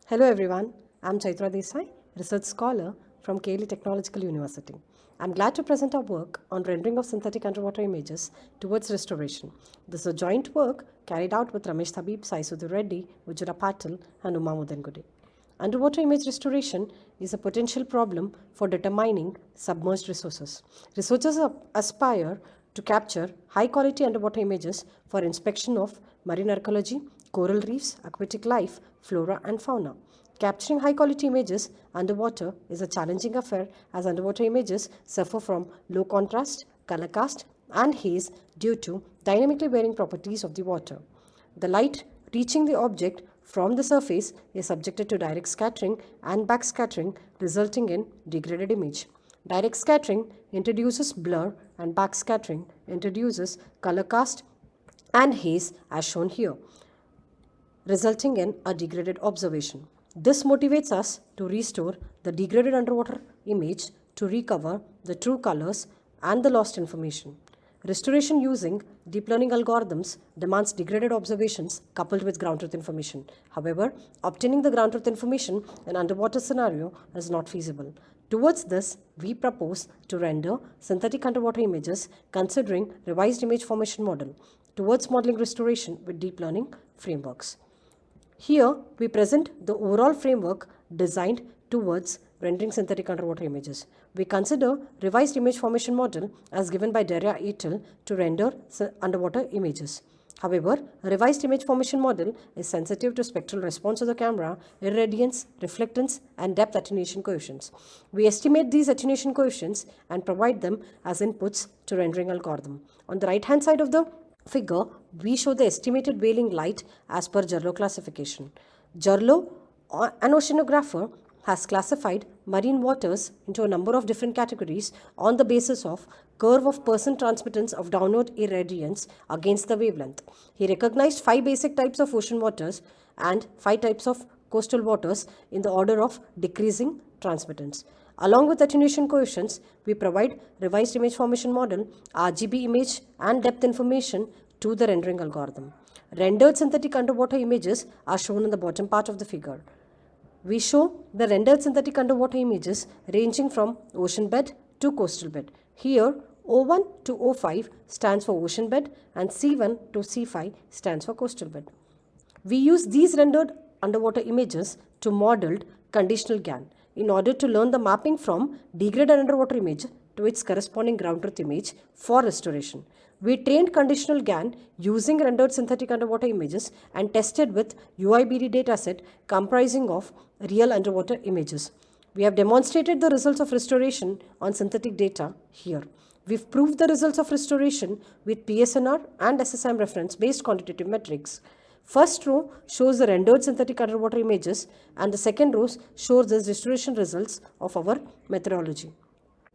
Hello everyone, I'm Chaitra Desai, research scholar from Keli Technological University. I'm glad to present our work on rendering of synthetic underwater images towards restoration. This is a joint work carried out with Ramesh Thabib, Sai Sudhir Reddy, Vijura Patil and Uma Mudengude. Underwater image restoration is a potential problem for determining submerged resources. Researchers aspire to capture high-quality underwater images for inspection of marine archaeology, coral reefs, aquatic life, flora and fauna. Capturing high-quality images underwater is a challenging affair as underwater images suffer from low contrast, color cast and haze due to dynamically varying properties of the water. The light reaching the object from the surface is subjected to direct scattering and backscattering, resulting in degraded image. Direct scattering introduces blur and backscattering introduces color cast and haze as shown here, resulting in a degraded observation. This motivates us to restore the degraded underwater image to recover the true colors and the lost information. Restoration using deep learning algorithms demands degraded observations coupled with ground truth information. However, obtaining the ground truth information in underwater scenario is not feasible. Towards this, we propose to render synthetic underwater images considering revised image formation model towards modeling restoration with deep learning frameworks. Here, we present the overall framework designed towards rendering synthetic underwater images. We consider revised image formation model as given by Derrida et al. To render underwater images. However, a revised image formation model is sensitive to spectral response of the camera, irradiance, reflectance, and depth attenuation coefficients. We estimate these attenuation coefficients and provide them as inputs to rendering algorithm. On the right-hand side of the figure, we show the estimated veiling light as per Jarlow classification. Jarlow, an oceanographer, has classified marine waters into a number of different categories on the basis of curve of percent transmittance of downward irradiance against the wavelength. He recognized 5 basic types of ocean waters and 5 types of coastal waters in the order of decreasing transmittance. Along with attenuation coefficients, we provide revised image formation model, RGB image and depth information to the rendering algorithm. Rendered synthetic underwater images are shown in the bottom part of the figure. We show the rendered synthetic underwater images ranging from ocean bed to coastal bed. Here, O1 to O5 stands for ocean bed and C1 to C5 stands for coastal bed. We use these rendered underwater images to model conditional GAN in order to learn the mapping from degraded underwater image to its corresponding ground truth image for restoration. We trained conditional GAN using rendered synthetic underwater images and tested with UIBD dataset comprising of real underwater images. We have demonstrated the results of restoration on synthetic data here. We've proved the results of restoration with PSNR and SSIM reference-based quantitative metrics. First row shows the rendered synthetic underwater images and the second row shows the restoration results of our methodology.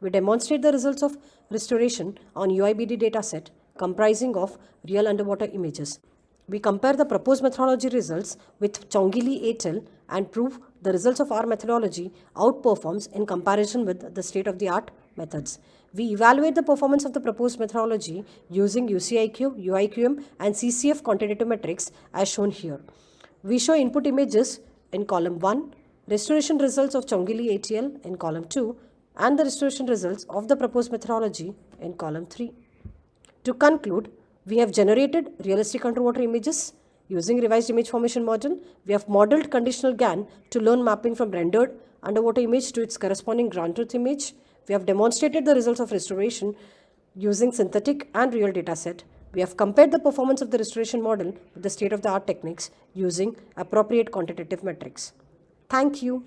We demonstrate the results of restoration on UIBD dataset comprising of real underwater images. We compare the proposed methodology results with Chongili et al. And prove the results of our methodology outperforms in comparison with the state-of-the-art methods. We evaluate the performance of the proposed methodology using UCIQ, UIQM and CCF quantitative metrics as shown here. We show input images in column 1, restoration results of Chongili et al. In column 2 and the restoration results of the proposed methodology in column 3. To conclude, we have generated realistic underwater images. Using revised image formation model, we have modeled conditional GAN to learn mapping from rendered underwater image to its corresponding ground truth image. We have demonstrated the results of restoration using synthetic and real dataset. We have compared the performance of the restoration model with the state-of-the-art techniques using appropriate quantitative metrics. Thank you.